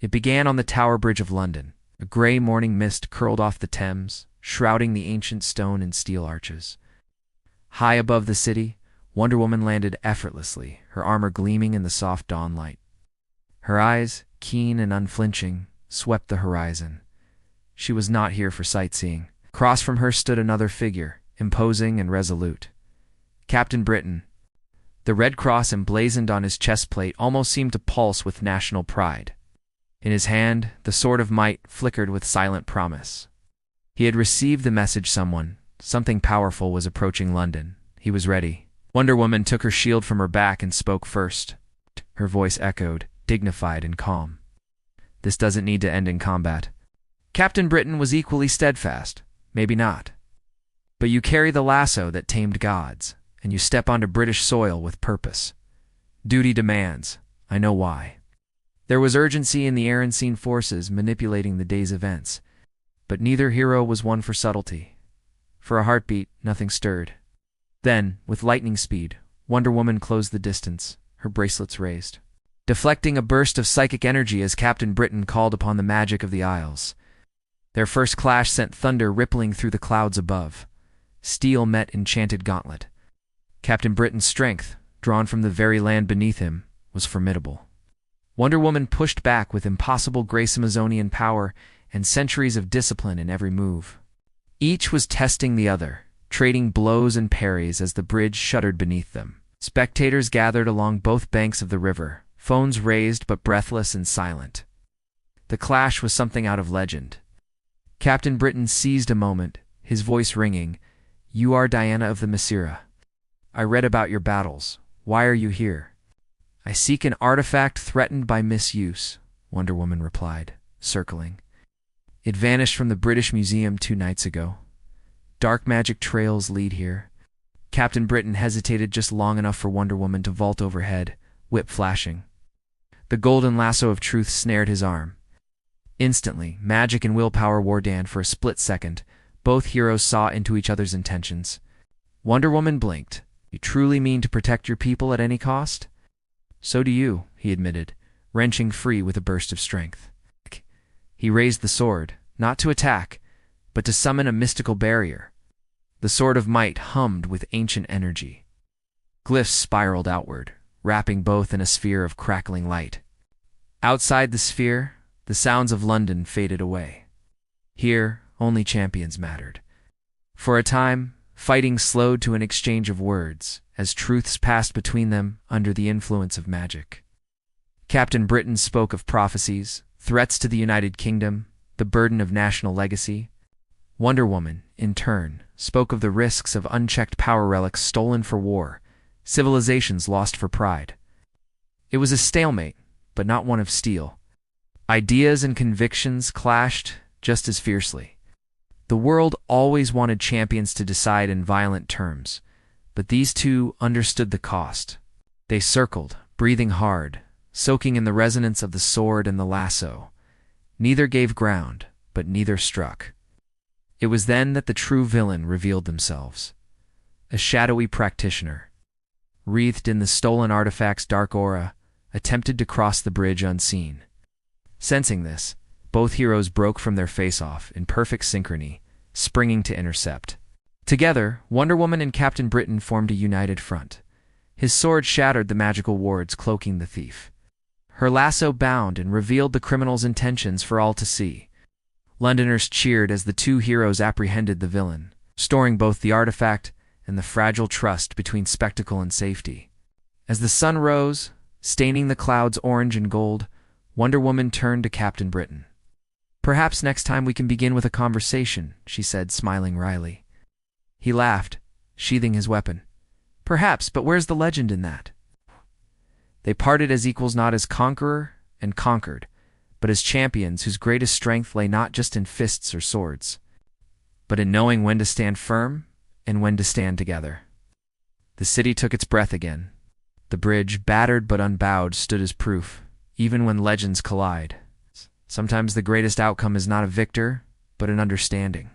It began on the Tower Bridge of London. A grey morning mist curled off the Thames, shrouding the ancient stone and steel arches. High above the city, Wonder Woman landed effortlessly, her armor gleaming in the soft dawn light. Her eyes, keen and unflinching, swept the horizon. She was not here for sightseeing. Across from her stood another figure, imposing and resolute. Captain Britton. The red cross emblazoned on his chest plate almost seemed to pulse with national pride. In his hand, the sword of might flickered with silent promise. He had received the message something powerful was approaching London. He was ready. Wonder Woman took her shield from her back and spoke first. Her voice echoed, dignified and calm. This doesn't need to end in combat. Captain Britton was equally steadfast. Maybe not. But you carry the lasso that tamed gods, and you step onto British soil with purpose. Duty demands. I know why. There was urgency in the Arancine forces manipulating the day's events, but neither hero was one for subtlety. For a heartbeat, nothing stirred. Then, with lightning speed, Wonder Woman closed the distance, her bracelets raised, deflecting a burst of psychic energy as Captain Britton called upon the magic of the Isles. Their first clash sent thunder rippling through the clouds above. Steel met enchanted gauntlet. Captain Britton's strength, drawn from the very land beneath him, was formidable. Wonder Woman pushed back with impossible grace, Amazonian power, and centuries of discipline in every move. Each was testing the other, trading blows and parries as the bridge shuddered beneath them. Spectators gathered along both banks of the river, phones raised but breathless and silent. The clash was something out of legend. Captain Britton seized a moment, his voice ringing, "You are Diana of the Masira. I read about your battles. Why are you here?" "I seek an artifact threatened by misuse," Wonder Woman replied, circling. "It vanished from the British Museum 2 nights ago. Dark magic trails lead here." Captain Britton hesitated just long enough for Wonder Woman to vault overhead, whip flashing. The golden lasso of truth snared his arm. Instantly, magic and willpower warred for a split second. Both heroes saw into each other's intentions. Wonder Woman blinked. "You truly mean to protect your people at any cost?" "So do you," he admitted, wrenching free with a burst of strength. He raised the sword, not to attack, but to summon a mystical barrier. The sword of might hummed with ancient energy. Glyphs spiraled outward, wrapping both in a sphere of crackling light. Outside the sphere, the sounds of London faded away. Here, only champions mattered. For a time, fighting slowed to an exchange of words, as truths passed between them under the influence of magic. Captain Britton spoke of prophecies, threats to the United Kingdom, the burden of national legacy. Wonder Woman, in turn, spoke of the risks of unchecked power relics stolen for war, civilizations lost for pride. It was a stalemate, but not one of steel. Ideas and convictions clashed just as fiercely. The world always wanted champions to decide in violent terms, but these two understood the cost. They circled, breathing hard, soaking in the resonance of the sword and the lasso. Neither gave ground, but neither struck. It was then that the true villain revealed themselves. A shadowy practitioner, wreathed in the stolen artifact's dark aura, attempted to cross the bridge unseen. Sensing this, both heroes broke from their face-off in perfect synchrony, springing to intercept. Together, Wonder Woman and Captain Britton formed a united front. His sword shattered the magical wards cloaking the thief. Her lasso bound and revealed the criminal's intentions for all to see. Londoners cheered as the two heroes apprehended the villain, restoring both the artifact and the fragile trust between spectacle and safety. As the sun rose, staining the clouds orange and gold, Wonder Woman turned to Captain Britton. "Perhaps next time we can begin with a conversation," she said, smiling wryly. He laughed, sheathing his weapon. "Perhaps, but where's the legend in that?" They parted as equals, not as conqueror and conquered, but as champions whose greatest strength lay not just in fists or swords, but in knowing when to stand firm and when to stand together. The city took its breath again. The bridge, battered but unbowed, stood as proof, even when legends collide. Sometimes the greatest outcome is not a victor, but an understanding.